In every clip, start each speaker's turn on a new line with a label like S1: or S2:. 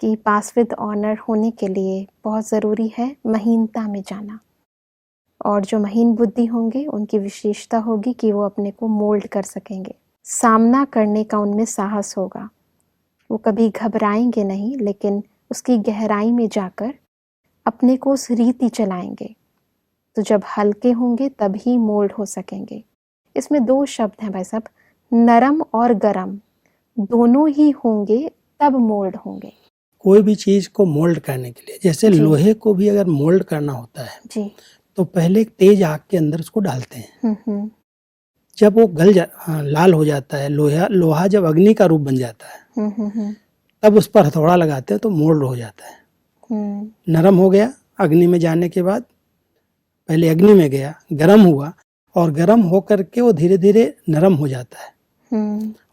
S1: कि पास with honour होने के लिए बहुत ज़रूरी है महीनता में जाना। और जो महीन बुद्धि होंगे उनकी विशेषता होगी कि वो अपने को मोल्ड कर सकेंगे, सामना करने का उनमें साहस होगा। वो कभी घबराएंगे नहीं, लेकिन उसकी गहराई में जाकर अपने को उस रीति चलाएंगे। तो जब हल्के होंगे तभी मोल्ड हो सकेंगे। इसमें दो शब्द हैं भाई साहब, नरम और गरम, दोनों ही होंगे तब मोल्ड होंगे।
S2: कोई भी चीज को मोल्ड करने के लिए, जैसे
S1: जी।
S2: लोहे को भी अगर मोल्ड करना होता है
S1: जी।
S2: तो पहले एक तेज आग के अंदर उसको डालते हैं। जब वो लाल हो जाता है, लोहा जब अग्नि का रूप बन जाता है, तब उस पर हथौड़ा लगाते हैं तो मोल्ड हो जाता है। नरम हो गया, अग्नि में जाने के बाद पहले अग्नि में गया, गर्म हुआ, और गर्म होकर के वो धीरे धीरे नरम हो जाता है।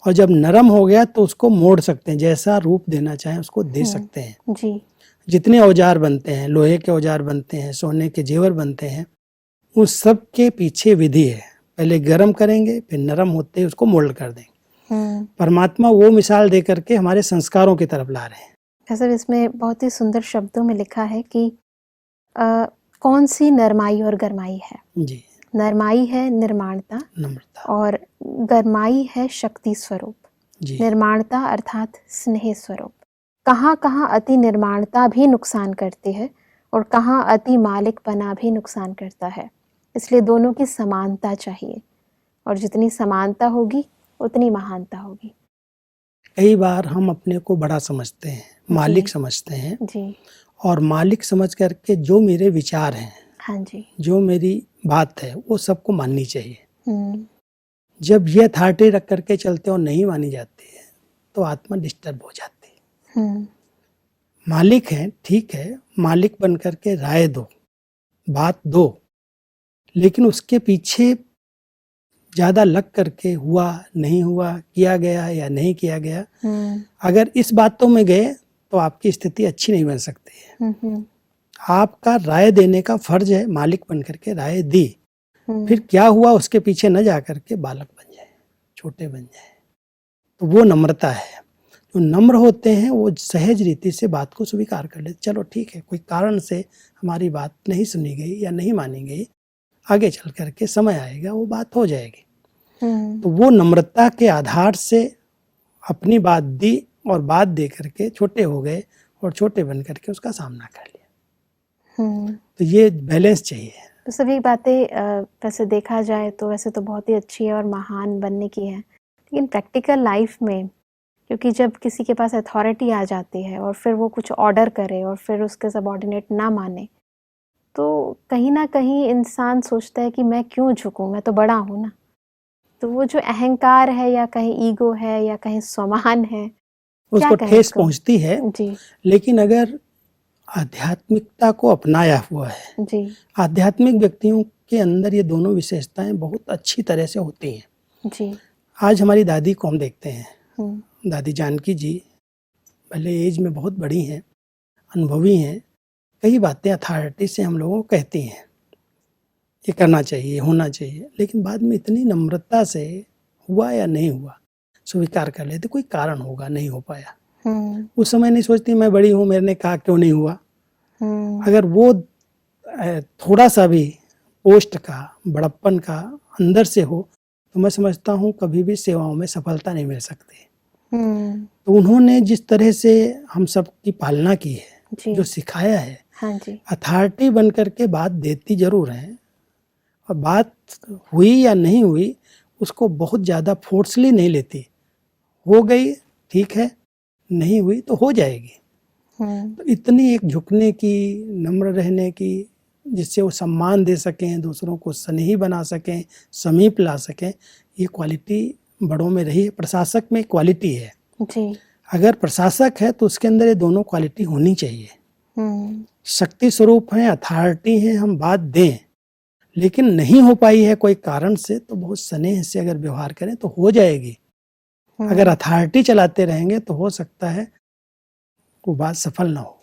S2: और जब नरम हो गया तो उसको मोड़ सकते हैं, जैसा रूप देना चाहें उसको दे सकते हैं।
S1: जी।
S2: जितने औजार बनते हैं, लोहे के औजार बनते हैं, सोने के जेवर बनते हैं, उस सब के पीछे विधि है। पहले गर्म करेंगे, फिर नरम होते उसको मोल्ड कर देंगे। परमात्मा वो मिसाल दे करके हमारे संस्कारों की तरफ ला रहे हैं।
S1: सर, इसमें बहुत ही सुंदर शब्दों में लिखा है कि कौन सी नरमाई और गरमाई है।
S2: जी।
S1: नरमाई है निर्माणता,
S2: नम्रता, और
S1: गरमाई है शक्ति स्वरूप। निर्माणता अर्थात स्नेह स्वरूप। कहाँ कहाँ अति निर्माणता भी नुकसान करती है और कहाँ अति मालिकपना भी नुकसान करता है। इसलिए दोनों की समानता चाहिए, और जितनी समानता होगी उतनी महानता होगी।
S2: कई बार हम अपने को बड़ा समझते हैं, मालिक समझते हैं। जी। और मालिक समझ करके जो मेरे विचार हैं, हाँ जी, जो मेरी बात है, वो सबको माननी चाहिए। जब ये अथॉरिटी रख करके चलते और नहीं मानी जाती है तो आत्मा डिस्टर्ब हो जाती है। मालिक है, ठीक है, मालिक बन करके राय दो, बात दो, लेकिन उसके पीछे ज्यादा लग करके हुआ नहीं हुआ, किया गया या नहीं किया गया, अगर इस बातों में गए तो आपकी स्थिति अच्छी नहीं बन सकती है। आपका राय देने का फर्ज है, मालिक बन करके राय दी, फिर क्या हुआ उसके पीछे न जा करके बालक बन जाए, छोटे बन जाए। तो वो नम्रता है। जो नम्र होते हैं वो सहज रीति से बात को स्वीकार कर लेते, चलो ठीक है, कोई कारण से हमारी बात नहीं सुनी गई या नहीं मानी गई, आगे चल करके समय आएगा वो बात हो जाएगी। तो वो नम्रता के आधार से अपनी बात दी और बात दे करके छोटे हो गए और छोटे बन करके उसका सामना कर लिया। तो ये बैलेंस चाहिए।
S1: तो सभी बातें वैसे देखा जाए तो वैसे तो बहुत ही अच्छी है और महान बनने की है, लेकिन प्रैक्टिकल लाइफ में, क्योंकि जब किसी के पास अथॉरिटी आ जाती है और फिर वो कुछ ऑर्डर करे और फिर उसके सबऑर्डिनेट ना माने, तो कहीं ना कहीं इंसान सोचता है कि मैं क्यों झुकूं, मैं तो बड़ा हूं ना। तो वो जो अहंकार है या कहीं ईगो है या कहीं स्वामान है,
S2: उसको ठेस पहुंचती है। जी। लेकिन अगर आध्यात्मिकता को अपनाया हुआ है, जी, आध्यात्मिक व्यक्तियों के अंदर ये दोनों विशेषताएं बहुत अच्छी तरह से होती हैं। जी। आज हमारी दादी को हम देखते हैं, दादी जानकी जी भले एज में बहुत बड़ी हैं, अनुभवी हैं, कई बातें अथॉरिटी से हम लोगों को कहती हैं, ये करना चाहिए, होना चाहिए, लेकिन बाद में इतनी नम्रता से हुआ या नहीं हुआ स्वीकार कर लेते, कोई कारण होगा, नहीं हो पाया। उस समय नहीं सोचती मैं बड़ी हूँ, मैंने कहा क्यों नहीं हुआ। अगर वो थोड़ा सा भी पोस्ट का, बड़प्पन का अंदर से हो तो मैं समझता हूँ कभी भी सेवाओं में सफलता नहीं मिल सकती। तो उन्होंने जिस तरह से हम सब की पालना की है, जो सिखाया है, हाँ जी, अथॉरिटी बन करके बात देती जरूर है, और बात हुई या नहीं हुई उसको बहुत ज़्यादा फोर्सली नहीं लेती, हो गई ठीक है, नहीं हुई तो हो जाएगी। तो इतनी एक झुकने की, नम्र रहने की, जिससे वो सम्मान दे सकें, दूसरों को स्नेही बना सकें, समीप ला सकें, ये क्वालिटी बड़ों में रही है। प्रशासक में क्वालिटी है जी। अगर प्रशासक है तो उसके अंदर ये दोनों क्वालिटी होनी चाहिए। शक्ति स्वरूप है, अथॉरिटी है, हम बात दें, लेकिन नहीं हो पाई है कोई कारण से तो बहुत स्नेह से अगर व्यवहार करें तो हो जाएगी। अगर अथॉरिटी चलाते रहेंगे तो हो सकता है वो बात सफल ना हो।